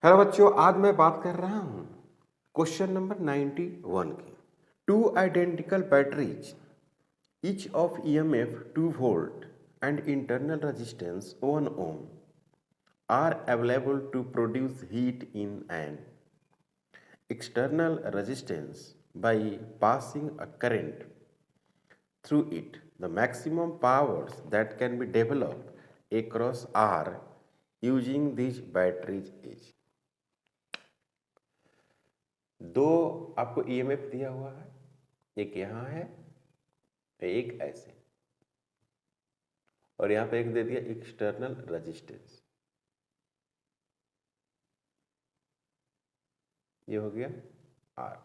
Hello बच्चों, आज मैं बात कर रहा हूँ क्वेश्चन नंबर 91 की। Two identical batteries each of EMF 2 volt and internal resistance 1 ohm are available to produce heat in an external resistance by passing a current through it. The maximum powers that can be developed across R using these batteries is। दो आपको EMF दिया हुआ है, एक यहाँ है एक ऐसे, और यहाँ पे एक दे दिया एक्सटर्नल रेजिस्टेंस। ये हो गया आर।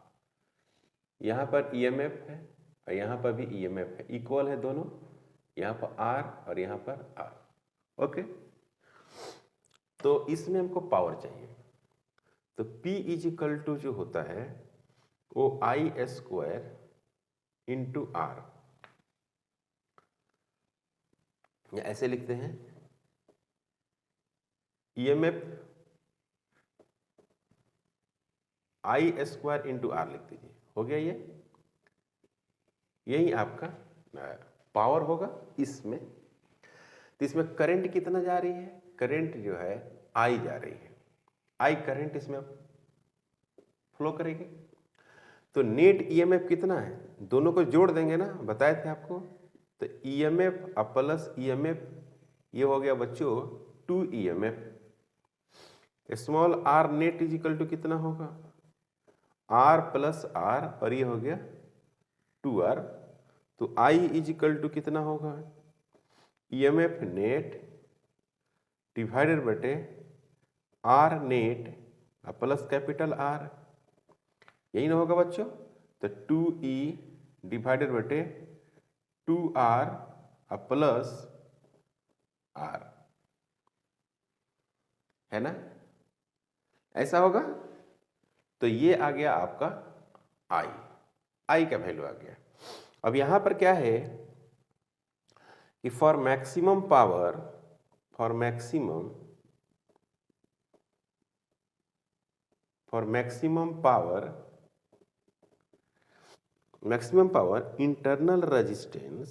यहाँ पर ईएमएफ है और यहाँ पर भी ईएमएफ है, इक्वल है दोनों, यहाँ पर आर और यहाँ पर आर। ओके, तो इसमें हमको पावर चाहिए। तो P इज इक्वल टू जो होता है वो आई स्क्वायर इंटू आर, ऐसे लिखते हैं। EMF I square into R लिख दीजिए, हो गया। ये यही आपका पावर होगा इसमें। तो इसमें करंट कितना जा रही है? करंट जो है आई जा रही है, आई करंट इसमें फ्लो करेगी। तो नेट ईएमएफ कितना है? दोनों को जोड़ देंगे ना, बताए थे आपको। तो ईएमएफ प्लस ईएमएफ, ये हो गया बच्चों 2 EMF. Small R net is equal to कितना होगा? आर प्लस आर, और ये हो गया 2R। तो आई इज इक्वल टू कितना होगा? ईएमएफ नेट डिवाइडेड बटे R net plus capital R, यही ना होगा बच्चों। तो 2E डिवाइडेड बटे 2R प्लस आर, है ना? ऐसा होगा। तो ये आ गया आपका आई, आई का वैल्यू आ गया। अब यहां पर क्या है कि for maximum power, for maximum power internal resistance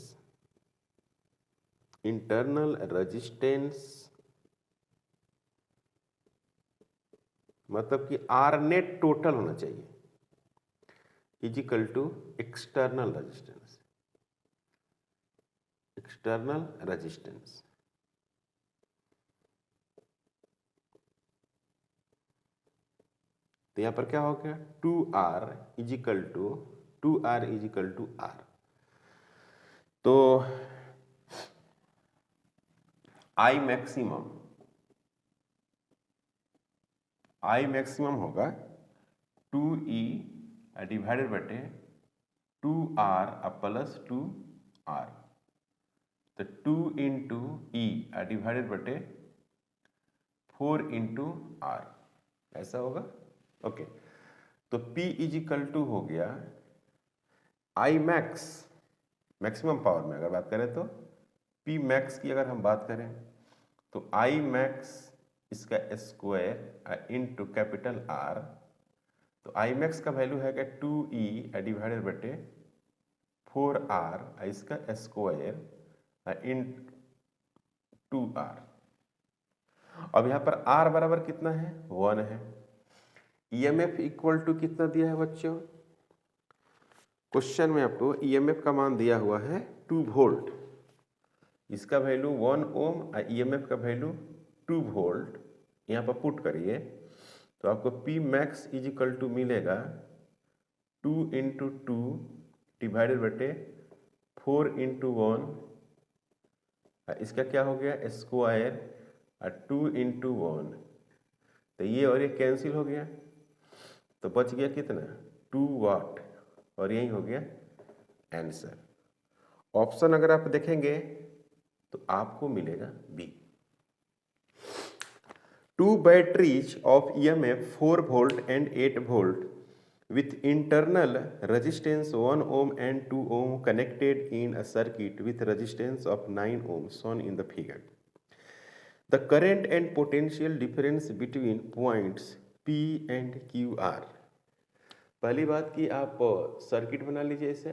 मतलब कि आर नेट टोटल होना चाहिए is equal to external resistance. तो यहां पर क्या हो गया? 2R is equal to are. तो आई मैक्सिमम होगा 2E डिवाइडेड बटे 2R प्लस 2R। तो 2 इंटू ई डिवाइडेड बटे 4 इंटू आर, ऐसा होगा। ओके, तो P इज इक्वल टू हो गया आई मैक्सिमम पावर में अगर बात करें तो P मैक्स की अगर हम बात करें तो आई मैक्स इसका स्क्वायर इंटू कैपिटल आर। तो आई मैक्स का वैल्यू है क्या? 2E डिवाइडेड बटे 4R इसका स्क्वायर इन 2R। अब यहाँ पर R बराबर कितना है? 1 है। ईएमएफ इक्वल टू कितना दिया है बच्चों? क्वेश्चन में आपको ईएमएफ का मान दिया हुआ है 2 वोल्ट, इसका वैल्यू 1 ओम और ईएमएफ का वैल्यू 2 वोल्ट। यहाँ पर पुट करिए तो आपको P max is equal to मिलेगा 2 इंटू 2 डिवाइडेड बटे 4 इंटू 1, इसका क्या हो गया? Square 2 into 1। तो ये और ये कैंसिल हो गया, तो बच गया कितना? 2 वाट, और यही हो गया आंसर। ऑप्शन अगर आप देखेंगे तो आपको मिलेगा B. 2 batteries of EMF 4 volt and 8 volt with internal resistance 1 ohm and 2 ohm connected in a circuit with resistance of 9 ohm shown in the figure. The current and potential difference between points P and QR। पहली बात कि आप circuit बना लीजिए इसे,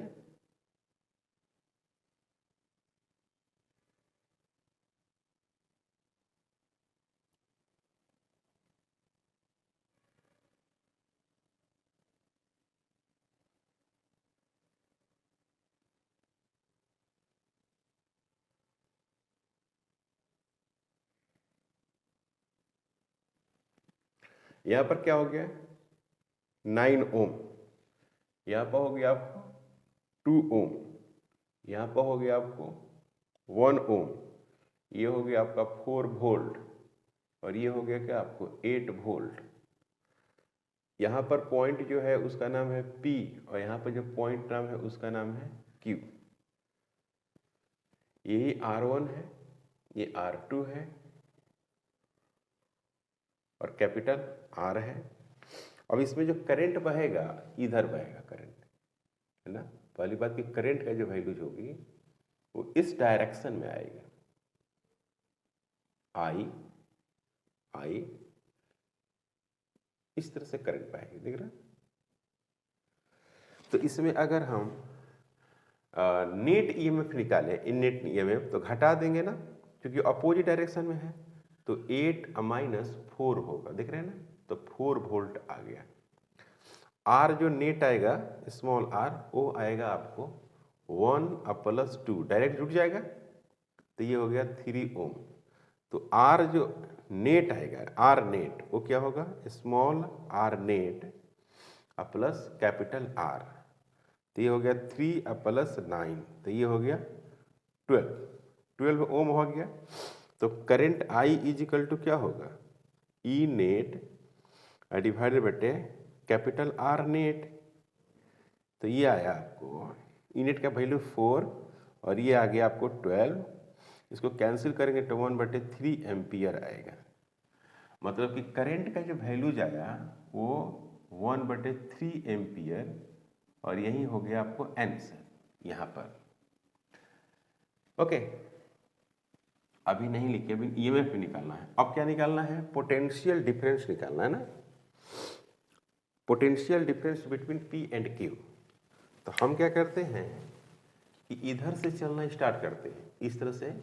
यहां पर क्या हो गया 9 ओम, यहां पर हो गया आपको 2 ओम, यहां पर हो गया आपको 1 ओम, ये हो गया आपका 4 वोल्ट और ये हो गया क्या आपको 8 वोल्ट। यहाँ पर पॉइंट जो है उसका नाम है P और यहाँ पर जो पॉइंट नाम है उसका नाम है Q। यही R1 है, ये R2 है और कैपिटल R है। अब इसमें जो करंट बहेगा इधर बहेगा करंट, है ना। पहली बात कि करंट का जो वैल्यूज होगी वो इस डायरेक्शन में आएगा, आई इस तरह से करंट पाएगी, देख रहे। तो इसमें अगर हम नेट ईएमएफ निकालें, इन नेट ईएमएफ तो घटा देंगे ना, क्योंकि अपोजिट डायरेक्शन में है, तो 8 माइनस 4 होगा, देख रहे हैं ना। तो 4 वोल्ट आ गया। आर जो नेट आएगा स्मॉल आर वो आएगा आपको 1 प्लस 2, डायरेक्ट जुड़ जाएगा, तो ये हो गया 3 ओम। तो आर जो नेट आएगा, आर नेट वो क्या होगा small R net plus capital R, तो ये हो गया 3 प्लस 9, तो ये हो गया 12 ओम हो गया। तो current I is equal to क्या होगा ई नेट डिवाइडेड बटे कैपिटल आर नेट। तो ये आया आपको ई नेट का वैल्यू 4 और ये आ गया आपको 12, इसको कैंसिल करेंगे तो 1/3 एम्पियर आएगा। मतलब कि करंट का जो वैल्यूज आया वो 1/3 एम्पियर और यही हो गया आपको आंसर यहाँ पर। ओके, अभी नहीं लिखे, अभी ईएमएफ भी निकालना है। अब क्या निकालना है पोटेंशियल डिफरेंस निकालना है ना, potential difference between P and Q। तो हम क्या करते हैं कि इधर से चलना स्टार्ट करते हैं, इस तरह से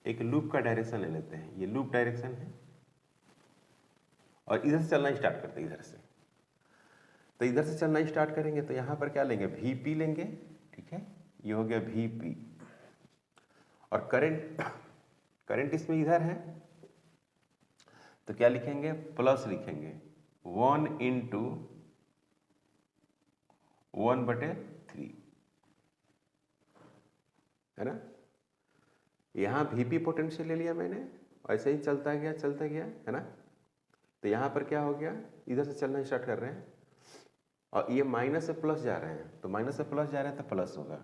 एक लूप का डायरेक्शन ले लेते हैं, ये लूप डायरेक्शन है, और इधर से चलना स्टार्ट करते हैं इधर से। तो इधर से चलना स्टार्ट करेंगे तो यहाँ पर क्या लेंगे VP लेंगे, ठीक है, ये हो गया VP। और करंट इसमें इधर है तो क्या लिखेंगे प्लस लिखेंगे 1 × 1/3, है ना। यहाँ VP पोटेंशियल ले लिया मैंने, ऐसे ही चलता गया, है ना। तो यहाँ पर क्या हो गया इधर से चलना स्टार्ट कर रहे हैं और ये माइनस से प्लस जा रहे हैं, तो माइनस से प्लस जा रहे हैं तो प्लस होगा,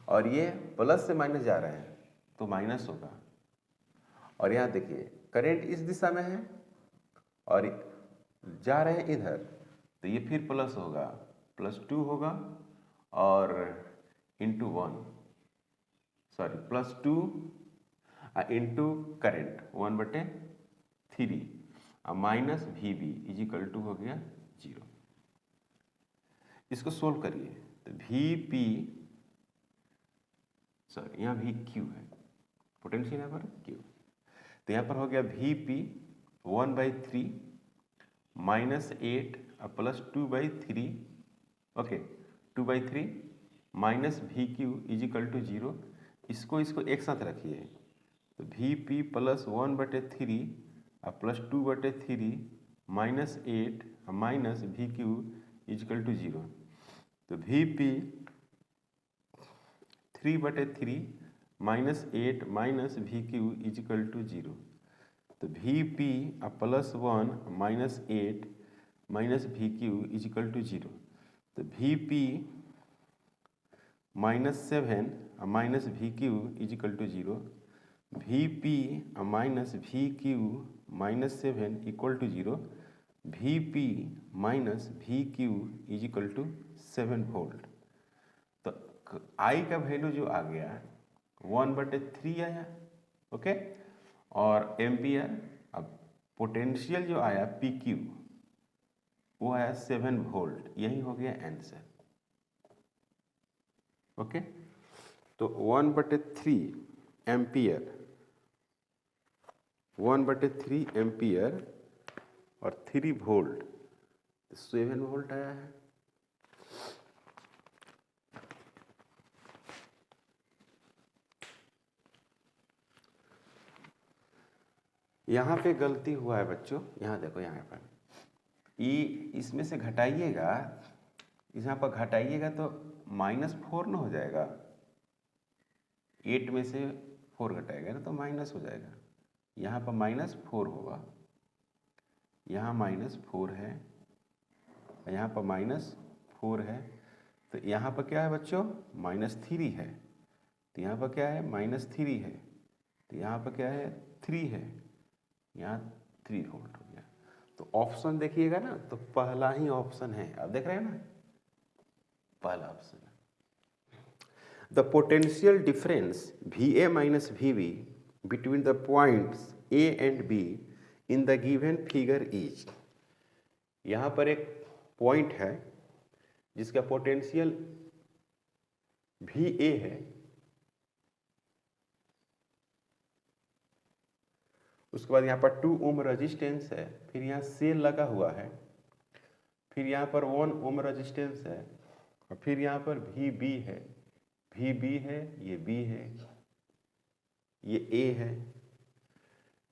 और ये प्लस से माइनस जा रहे हैं तो माइनस होगा। और यहाँ देखिए करंट इस दिशा में है और जा रहे हैं इधर, तो ये फिर प्लस होगा, +2 होगा और +2 into current 1/3 minus VB is equal to हो गया 0। इसको सोल्व करिए तो VP यहाँ VQ है, पोटेंशियल यहाँ पर Q, तो यहाँ पर हो गया VP 1/3 -8 plus 2/3, okay 2/3 minus VQ is equal to 0। इसको एक साथ रखिए तो VP + 1/3 plus 2/3 -8 minus VQ is equal to 0। तो VP 3/3 -8 minus VQ is equal to 0। तो VP +1 -8 minus VQ is equal to 0। तो VP -7 minus VQ is equal to 0। VP minus VQ -7 equal to 0। VP minus VQ is equal to 7 volt. तो I का value जो आ गया 1/3 आया, okay. और ampere. अब पोटेंशियल जो आया पी क्यू वो आया 7 वोल्ट, यही हो गया आंसर। ओके, तो 1/3 एम्पियर, 1/3 एम्पियर और 3 वोल्ट, 7 वोल्ट आया है। यहाँ पे गलती हुआ है बच्चों, यहाँ देखो, यहाँ पर ई इसमें से घटाइएगा, यहाँ पर घटाइएगा तो -4 ना हो जाएगा। 8 में से 4 घटाएगा ना तो माइनस हो जाएगा। यहाँ पर -4 होगा, यहाँ -4 है, यहाँ पर -4 है, तो यहाँ पर क्या है बच्चों, -3 है, तो यहाँ पर क्या है, -3 है, तो यहाँ पर क्या है, 3 है, यहाँ 3 वोल्ट हो गया। तो ऑप्शन देखिएगा ना, तो पहला ही ऑप्शन है, आप देख रहे हैं ना, पहला ऑप्शन है। The potential difference VA minus VB between the points A and B in the given figure is. यहाँ पर एक पॉइंट है जिसका पोटेंशियल VA है, उसके बाद यहाँ पर 2 ओम रेजिस्टेंस है, फिर यहाँ सेल लगा हुआ है, फिर यहाँ पर 1 ओम रेजिस्टेंस है, और फिर यहाँ पर VB है, VB है, ये B है, ये A है,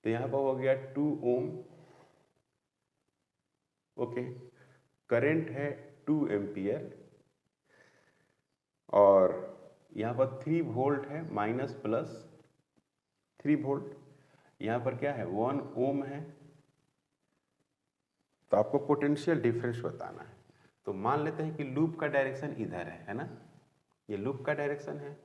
तो यहाँ पर हो गया 2 ओम। ओके, करंट है 2 एम्पियर और यहाँ पर 3 वोल्ट है, माइनस प्लस 3 वोल्ट, यहाँ पर क्या है 1 ओम है। तो आपको पोटेंशियल डिफरेंस बताना है। तो मान लेते हैं कि लूप का डायरेक्शन इधर है ना, ये लूप का डायरेक्शन है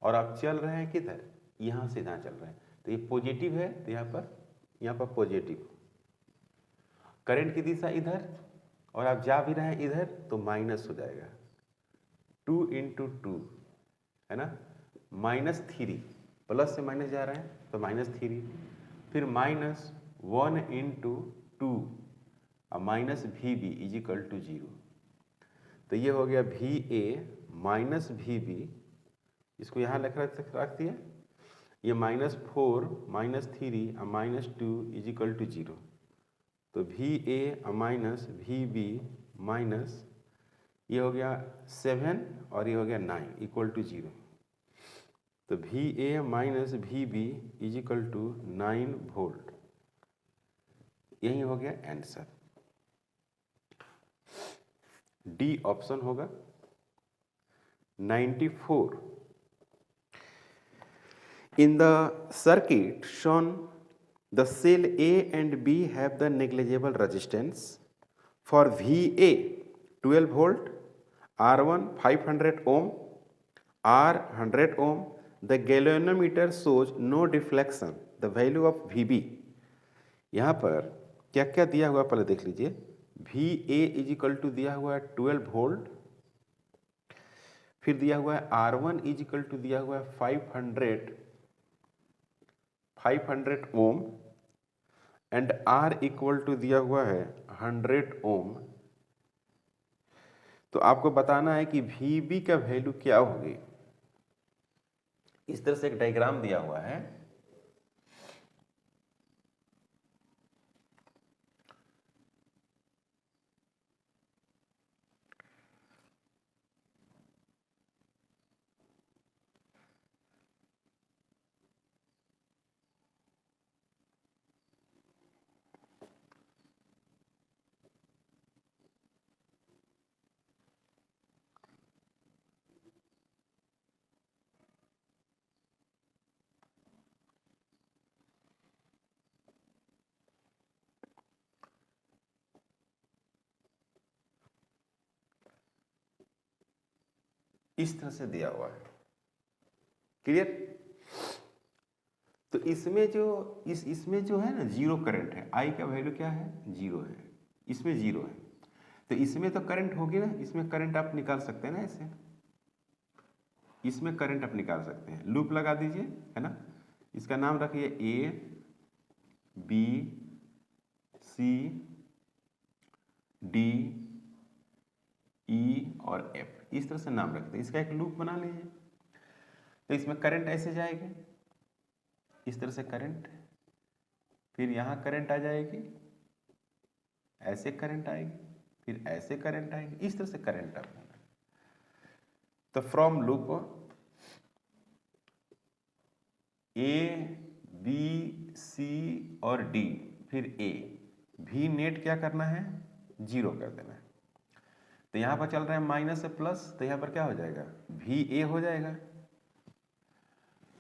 और आप चल रहे हैं किधर, यहाँ से इधर चल रहे हैं, तो ये पॉजिटिव है, तो यहाँ पर पॉजिटिव, करंट की दिशा इधर, और आप जा भी रहे हैं इधर तो माइनस हो जाएगा, 2 × 2 है ना, -3, प्लस से माइनस जा रहे हैं तो -3, फिर -1 × 2 और -VB = 0। तो ये हो गया VA माइनस VB, इसको यहाँ रख दिया, ये -4 -3 और -2 = 0। तो VA माइनस VB माइनस ये हो गया 7 और ये हो गया 9 = 0। तो VA माइनस VB = 9 वोल्ट, यही हो गया आंसर। डी ऑप्शन होगा 94। In the circuit shown, the cell A and B have the negligible resistance. For VA 12 volt, R1 500 ohm, R 100 ohm, the galvanometer shows no deflection. The value of VB, यहाँ पर क्या क्या दिया हुआ पहले देख लीजिए। VA = दिया हुआ है 12 वोल्ट, फिर दिया हुआ है R1 = दिया हुआ है 500 ओम एंड R = दिया हुआ है 100 ओम। तो आपको बताना है कि VB का वैल्यू क्या होगी। इस तरह से एक डायग्राम दिया हुआ है, इस तरह से दिया हुआ है, क्लियर। तो इसमें जो है ना 0 करंट है, I का वैल्यू क्या है 0 है, इसमें 0 है, तो इसमें तो करंट होगी ना, इसमें करंट आप निकाल सकते हैं ना, ऐसे इसमें करंट आप निकाल सकते हैं। लूप लगा दीजिए, है ना, इसका नाम रखिए A B C D E और एफ, इस तरह से नाम रखते हैं। इसका एक लूप बना लीजिए। तो इसमें करंट ऐसे जाएगी, इस तरह से करंट, फिर यहाँ करंट आ जाएगी, ऐसे करंट आएगी, फिर ऐसे करंट आएगी, इस तरह से करंट आता है। तो from loop A B C और डी, फिर ए, भी नेट क्या करना है, 0 कर देना है। तो यहाँ पर चल रहा है माइनस से प्लस, तो यहाँ पर क्या हो जाएगा, भी ए हो जाएगा।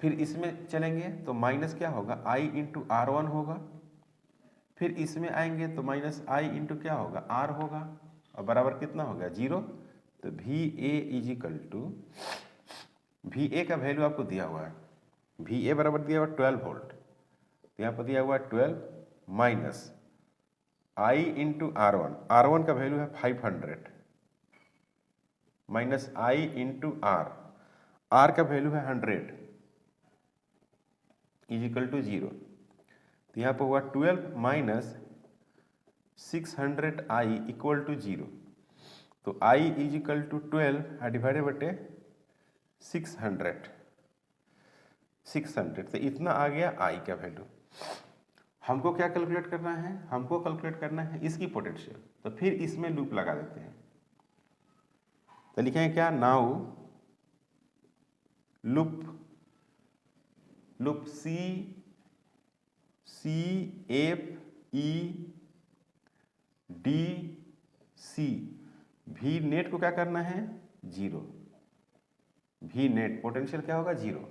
फिर इसमें चलेंगे तो माइनस क्या होगा, आई इंटू R1 होगा। फिर इसमें आएंगे तो माइनस आई इंटू क्या होगा, R होगा, और बराबर कितना हो गया, 0। तो भी ए इज इक्वल टू, भी ए का वैल्यू आपको दिया हुआ है, भी ए बराबर दिया हुआ 12 वोल्ट, तो यहाँ पर दिया हुआ 12 माइनस आई इंटू R1, R1 का वैल्यू है 500, माइनस आई इंटू R का वैल्यू है 100 इज इक्वल टू 0। तो यहाँ पर हुआ 12 माइनस 600 आई इक्वल टू 0। तो I is equal to 12 divided बटे 600, तो इतना आ गया आई का वैल्यू। हमको क्या कैलकुलेट करना है, हमको कैलकुलेट करना है इसकी पोटेंशियल। तो फिर इसमें लूप लगा देते हैं। तो लिखेंगे क्या, now loop C F E D C, भी नेट को क्या करना है, 0। भी नेट पोटेंशियल क्या होगा, 0।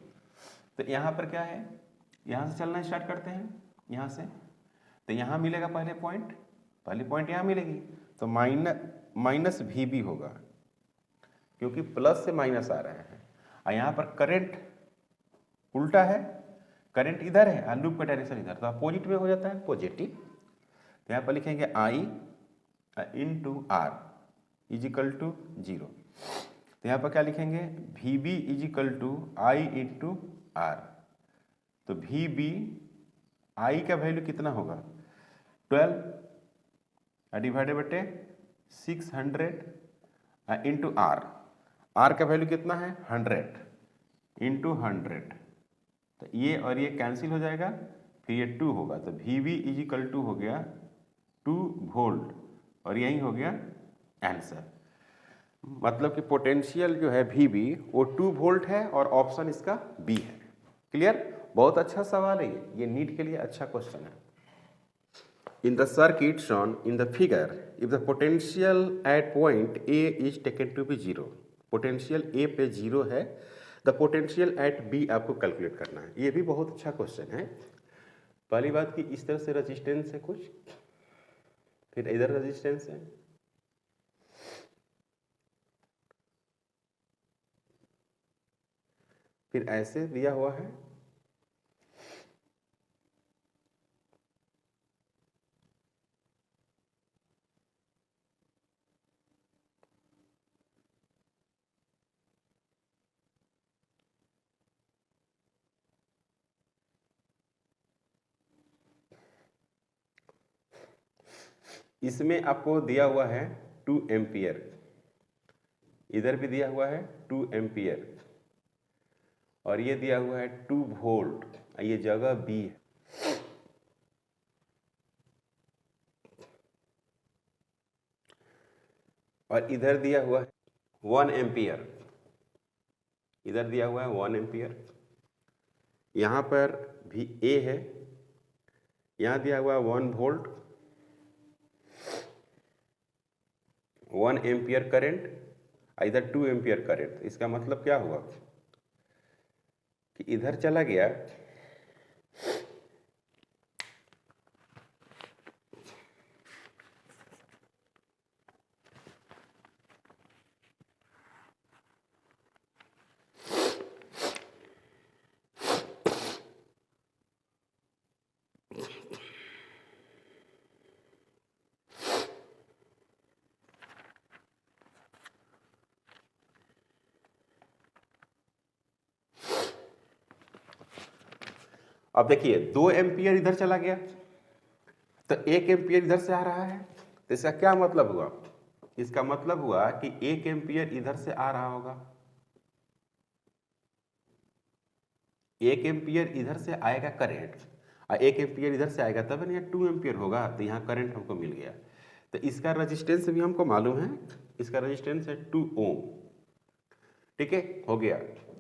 तो यहाँ पर क्या है, यहाँ से चलना स्टार्ट करते हैं, यहाँ से। तो यहाँ मिलेगा पहली पॉइंट यहाँ मिलेगी, तो माइनस भी भी होगा, क्योंकि प्लस से माइनस आ रहे हैं। और यहाँ पर करंट उल्टा है, करंट इधर है और लूप का डायरेक्शन इधर, तो अपोजिट में हो जाता है, पॉजिटिव। तो यहाँ पर लिखेंगे I into R is equal to 0। तो यहाँ पर क्या लिखेंगे, भी B is equal to I into R। तो भी बी, आई का वैल्यू कितना होगा, 12 डिवाइडेड बटे 600 इंटू R का वैल्यू कितना है, 100 इंटू 100। तो ये और ये कैंसिल हो जाएगा, फिर ये 2 होगा। तो भी बी इज इक्वल टू हो गया 2 वोल्ट, और यही हो गया आंसर। मतलब कि पोटेंशियल जो है भी बी वो 2 वोल्ट है, और ऑप्शन इसका बी है। क्लियर, बहुत अच्छा सवाल है ये नीट के लिए अच्छा क्वेश्चन है। In the circuit shown in the figure, if the potential at point A is taken to be 0, potential A पे 0 है, द पोटेंशियल एट बी आपको कैलकुलेट करना है। ये भी बहुत अच्छा क्वेश्चन है। पहली बात कि इस तरह से रेजिस्टेंस है कुछ, फिर इधर रेजिस्टेंस है, फिर ऐसे दिया हुआ है, इसमें आपको दिया हुआ है 2 एम्पियर, इधर भी दिया हुआ है 2 एम्पियर, और ये दिया हुआ है 2 वोल्ट, ये जगह बी है। और इधर दिया हुआ है 1 एम्पियर, इधर दिया हुआ है 1 एम्पियर, यहाँ पर भी ए है, यहाँ दिया हुआ है 1 वोल्ट, 1 एम्पियर करंट, इधर 2 एम्पियर करंट। इसका मतलब क्या हुआ कि इधर चला गया, अब देखिए 2 एम्पियर इधर चला गया, 1 एम्पियर इधर से आ रहा है, तो इसका क्या मतलब हुआ? इसका मतलब हुआ कि 1 एम्पियर इधर से आ रहा होगा, 1 एम्पियर इधर से आएगा करंट और 1 एम्पियर इधर से आएगा, तब ना 2 एम्पियर होगा, तो यहाँ करंट हमको मिल गया। तो इसका रेजिस्टेंस भी हमको मालूम है, इसका रेजिस्टेंस है 2 ओम। ठीक है, हो गया।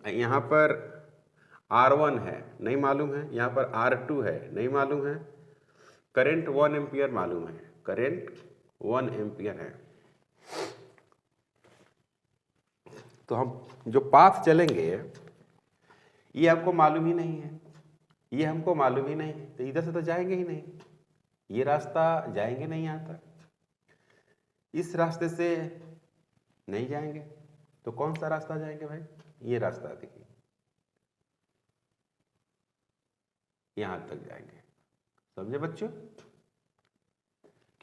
यहाँ पर R1 है, नहीं मालूम है, यहाँ पर R2 है, नहीं मालूम है, करंट 1 एम्पियर मालूम है, करंट 1 एम्पियर है। तो हम जो पाथ चलेंगे ये हमको मालूम ही नहीं है, ये हमको मालूम ही नहीं है, तो इधर से तो जाएंगे ही नहीं, ये रास्ता जाएंगे नहीं यहाँ तक, इस रास्ते से नहीं जाएंगे, तो कौन सा रास्ता जाएंगे भाई? ये रास्ता देखिए, यहां तक जाएंगे। समझे बच्चों?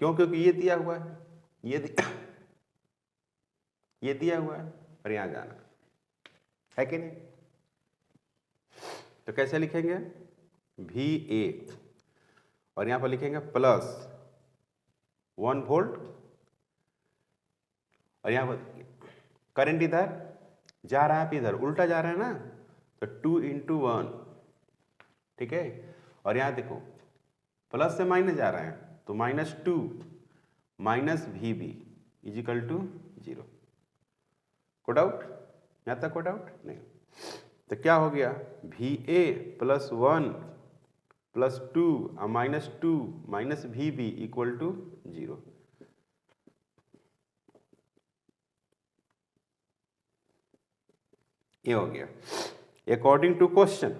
क्यों? क्योंकि ये दिया हुआ है, ये दिया हुआ है और यहां जाना है कि नहीं? तो कैसे लिखेंगे? VA और यहां पर लिखेंगे प्लस 1 वोल्ट और यहां पर करंट इधर जा रहा है, इधर उल्टा जा रहा है ना, तो 2 × 1, ठीक है। और यहां देखो प्लस से माइनस जा रहा है, तो -2 माइनस VB = 0। को डाउट? यहां तक को डाउट नहीं? तो क्या हो गया? VA + 1 + 2 और -2 माइनस VB = 0। ये हो गया according to question.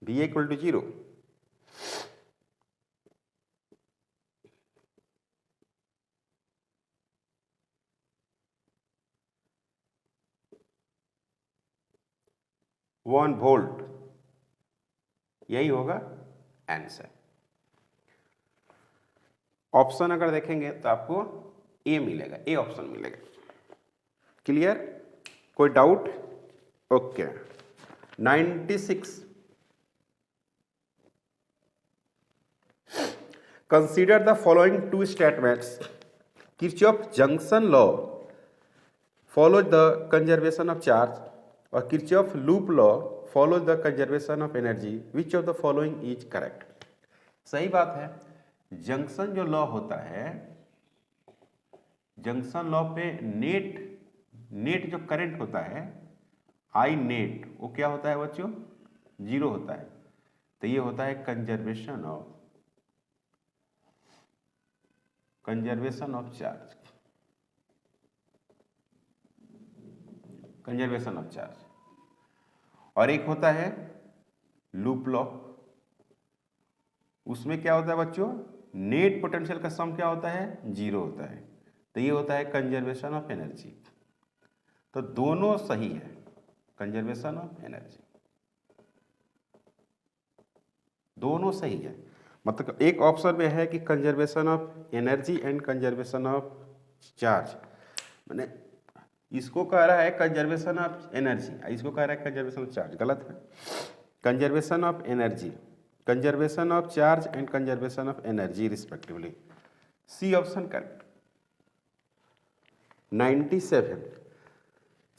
VA = 0। One volt, यही होगा आंसर। ऑप्शन अगर देखेंगे तो आपको ए मिलेगा, ए ऑप्शन मिलेगा। क्लियर? कोई doubt? Okay. 96 consider the following 2 statements. Kirchhoff junction law follows the conservation of charge और Kirchhoff loop law follows the conservation of energy. Which of the following is correct? सही बात है। Junction जो law होता है, junction law पे net जो current होता है आई नेट, वो क्या होता है बच्चों? 0 होता है। तो ये होता है conservation of charge, conservation of charge. और एक होता है लूप लॉ, उसमें क्या होता है बच्चों? नेट पोटेंशियल का सम क्या होता है? 0 होता है। तो ये होता है कंजर्वेशन ऑफ एनर्जी। तो दोनों सही है, कंजर्वेशन ऑफ एनर्जी दोनों सही है। मतलब एक ऑप्शन में है कि conservation of energy and conservation of charge, मैंने इसको कह रहा है कंजर्वेशन ऑफ एनर्जी, इसको कह रहा है कंजर्वेशन ऑफ चार्ज, गलत है। Conservation of energy, conservation of charge and conservation of energy respectively. C option correct. 97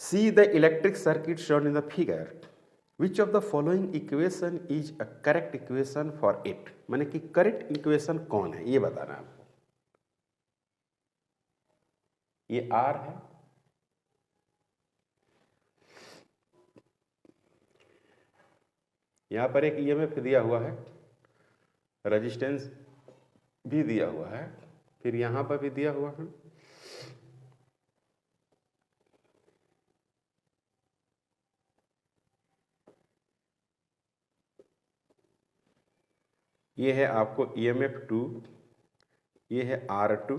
see the electric circuit shown in the figure, which of the following equation is a correct equation for it? माने कि correct equation कौन है ये बताना आपको। ये R है, यहां पर एक EMF दिया हुआ है, रेजिस्टेंस भी दिया हुआ है, फिर यहां पर भी दिया हुआ है, ये है आपको EMF 2, ये है R2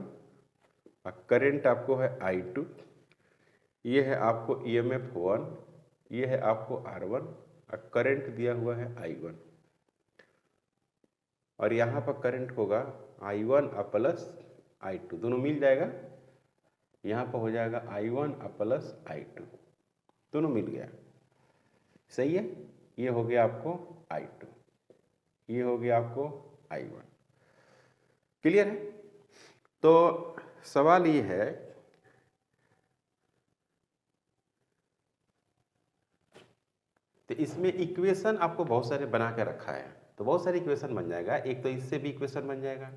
और करंट आपको है I2, ये है आपको EMF 1, ये है आपको R1 और करंट दिया हुआ है I1। और यहाँ पर करंट होगा I1 और प्लस I2, दोनों मिल जाएगा, यहाँ पर हो जाएगा I1 और प्लस I2, दोनों मिल गया। सही है? ये हो गया आपको I2, ये हो गया आपको I1। क्लियर है? तो सवाल ये है तो इसमें इक्वेशन आपको बहुत सारे बना के रखा है, तो बहुत सारे इक्वेशन बन जाएगा। एक तो इससे भी इक्वेशन बन जाएगा,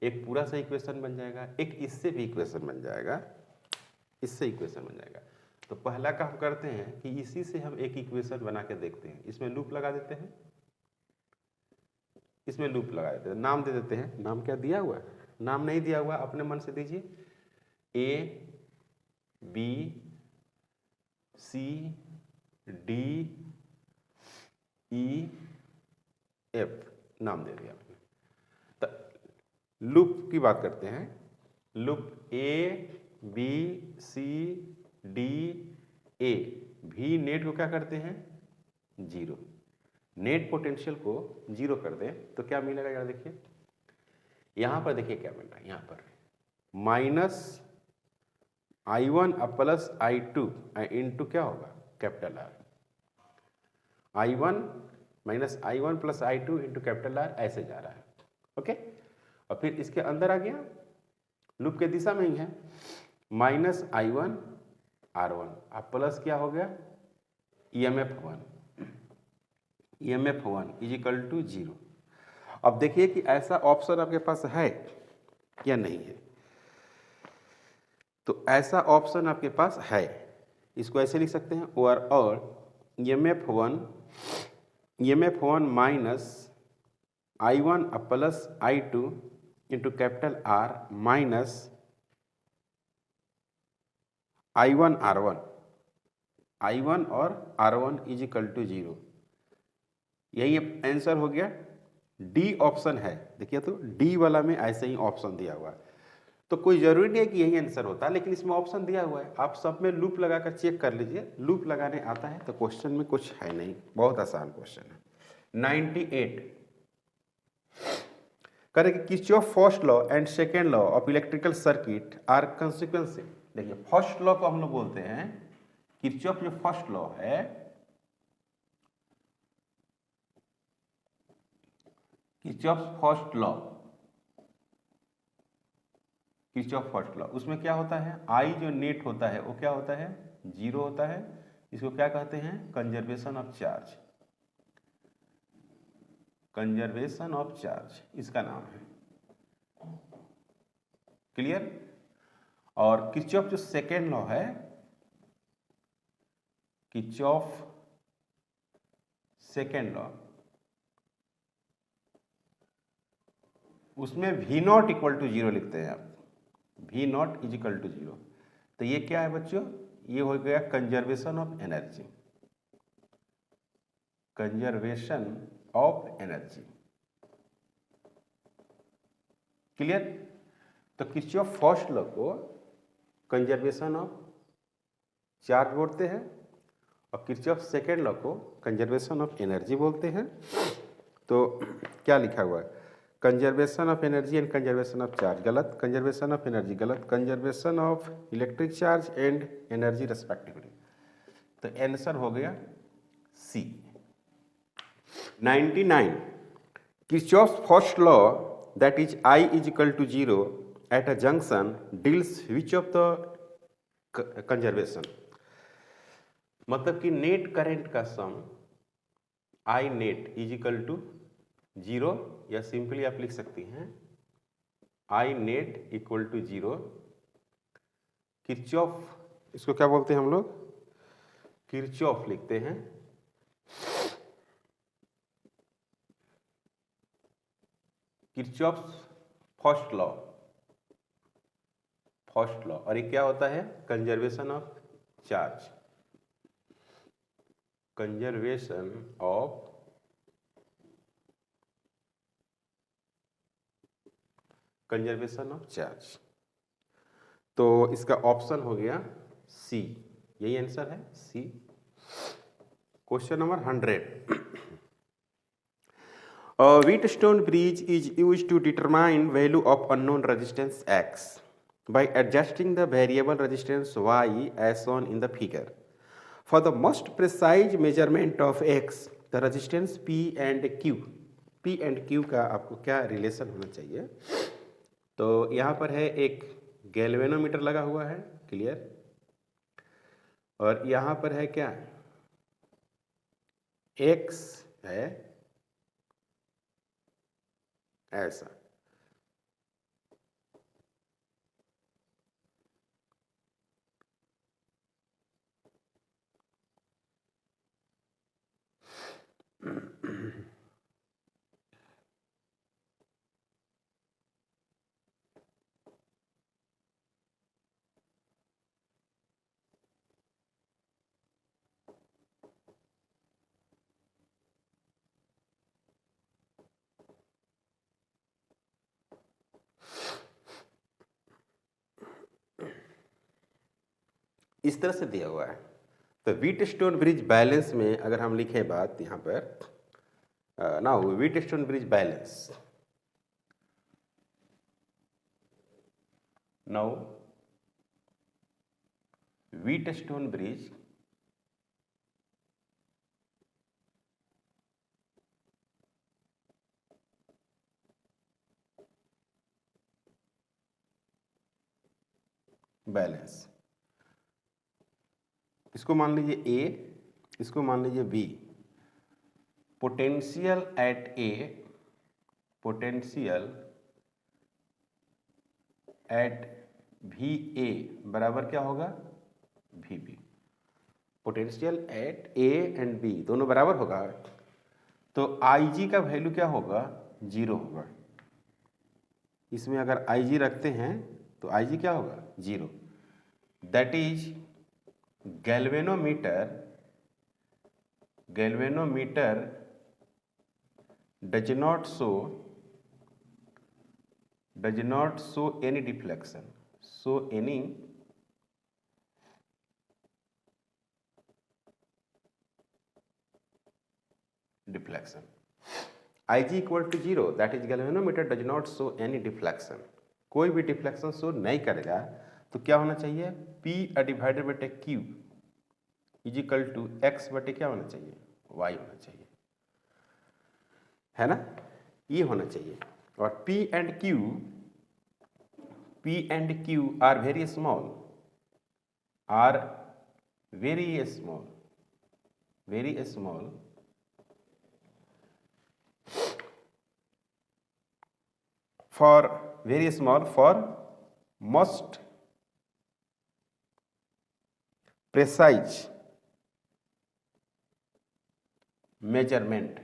एक पूरा सा इक्वेशन बन जाएगा, एक इससे भी इक्वेशन बन जाएगा, इससे इक्वेशन बन जाएगा। तो पहला काम करते हैं कि इसी से हम एक इक्वेशन बना के देखते हैं। इसमें लूप लगा देते हैं, इसमें लूप लगा देते हैं, नाम दे देते हैं। नाम क्या दिया हुआ है? नाम नहीं दिया हुआ, अपने मन से दीजिए। A B C D E F नाम दे दिया आपने। तो लूप की बात करते हैं। Loop A B C D A, भी नेट को क्या करते हैं? जीरो। नेट पोटेंशियल को जीरो कर दें तो क्या मिलेगा? यार देखिए यहां पर, देखिए क्या मिल रहा है। यहां पर minus I1 plus I2 into क्या होगा? Capital R। I1 minus I1 plus I2 into capital R ऐसे जा रहा है। ओके, और फिर इसके अंदर आ गया, लूप के दिशा में ही है, माइनस I1 R1 अब प्लस क्या हो गया? EMF1 is equal to 0। अब देखिए कि ऐसा ऑप्शन आपके पास है या नहीं है। तो ऐसा ऑप्शन आपके पास है, इसको ऐसे लिख सकते हैं, और EMF1 minus I1 plus I2 into capital R minus I1 और R1 इज इक्वल टू 0। यही आंसर हो गया। डी ऑप्शन है, देखिए तो डी वाला में ऐसे ही ऑप्शन दिया हुआ है। तो कोई जरूरी नहीं है कि यही आंसर होता है, लेकिन इसमें ऑप्शन दिया हुआ है। आप सब में लूप लगाकर चेक कर लीजिए, लूप लगाने आता है तो क्वेश्चन में कुछ है नहीं, बहुत आसान क्वेश्चन है। 98 करेंगे Kirchhoff first law and second law of electrical circuit are consequences. देखिए फर्स्ट लॉ को हम लोग बोलते हैं, किरचॉफ जो फर्स्ट लॉ है, किरचॉफ फर्स्ट लॉ, उसमें क्या होता है? आई जो नेट होता है वो क्या होता है? जीरो होता है। इसको क्या कहते हैं? Conservation of charge, conservation of charge इसका नाम है। क्लियर? और किरचॉफ जो सेकेंड लॉ है, किरचॉफ सेकेंड लॉ, उसमें V0 इक्वल टू 0 लिखते हैं आप, V0 इज इक्वल टू 0। तो ये क्या है बच्चों? ये हो गया conservation of energy, conservation of energy. Clear? तो किरचॉफ फर्स्ट लॉ को कंजर्वेशन ऑफ चार्ज बोलते हैं और किरचॉफ सेकेंड लॉ को कंजर्वेशन ऑफ एनर्जी बोलते हैं। तो क्या लिखा हुआ है? Conservation of energy and conservation of charge गलत, कंजर्वेशन ऑफ एनर्जी गलत, conservation of electric charge and energy respectively. तो आंसर हो गया C. 99 Kirchhoff first law that is I is equal to 0 at a junction deals which of the conservation. मतलब कि net current का sum I net is equal to 0, या simply आप लिख सकती हैं I net equal to 0। Kirchhoff, इसको क्या बोलते हैं हम लोग? किरचॉफ लिखते हैं। किरचॉफ फर्स्ट लॉ, और ये क्या होता है? Conservation of charge, conservation of charge. तो इसका ऑप्शन हो गया सी, यही आंसर है C. Question number 100 Wheatstone bridge is used to determine value of unknown resistance X by adjusting the variable resistance Y as shown in the figure. For the most precise measurement of X, तो resistance P and Q का आपको क्या relation होना चाहिए? तो यहाँ पर है एक गैल्वेनोमीटर लगा हुआ है, क्लियर, और यहाँ पर है क्या, X है ऐसा, इस तरह से दिया हुआ है। तो व्हीटस्टोन ब्रिज बैलेंस में अगर हम लिखें बात यहाँ पर, now Wheatstone bridge balance, now Wheatstone bridge balance, इसको मान लीजिए A, इसको मान लीजिए B। Potential at A, potential at VA बराबर क्या होगा, VB। Potential at A and B दोनों बराबर होगा, तो IG का वैल्यू क्या होगा, 0 होगा। इसमें अगर IG रखते हैं तो IG क्या होगा, 0। That is galvanometer does not show any deflection, IG equal to 0, that is galvanometer does not show any deflection, कोई भी डिफ्लेक्शन शो नहीं करेगा। तो क्या होना चाहिए, P डिवाइडेड बटे Q is equal to X बटे क्या होना चाहिए, Y होना चाहिए, है ना, ये होना चाहिए। और P and Q are very small, for most precise measurement,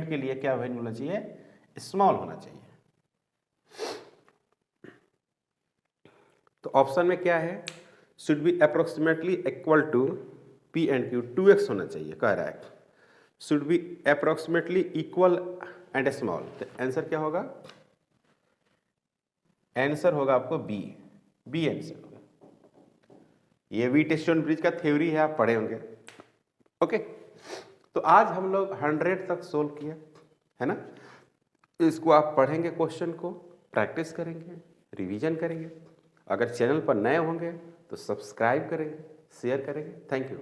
के लिए क्या वैल्यू होना चाहिए, स्मॉल होना चाहिए। तो ऑप्शन में क्या है, should be approximately equal to P and Q, 2x होना चाहिए कह रहा है, should be approximately equal and small. तो आंसर क्या होगा, आंसर होगा आपको बी आंसर होगा। ये व्हीटस्टोन ब्रिज का थ्योरी है, आप पढ़े होंगे। ओके, तो आज हम लोग 100 तक सोल्व किया है ना। इसको आप पढ़ेंगे, क्वेश्चन को प्रैक्टिस करेंगे, रिवीजन करेंगे। अगर चैनल पर नए होंगे तो सब्सक्राइब करेंगे, शेयर करेंगे। Thank you.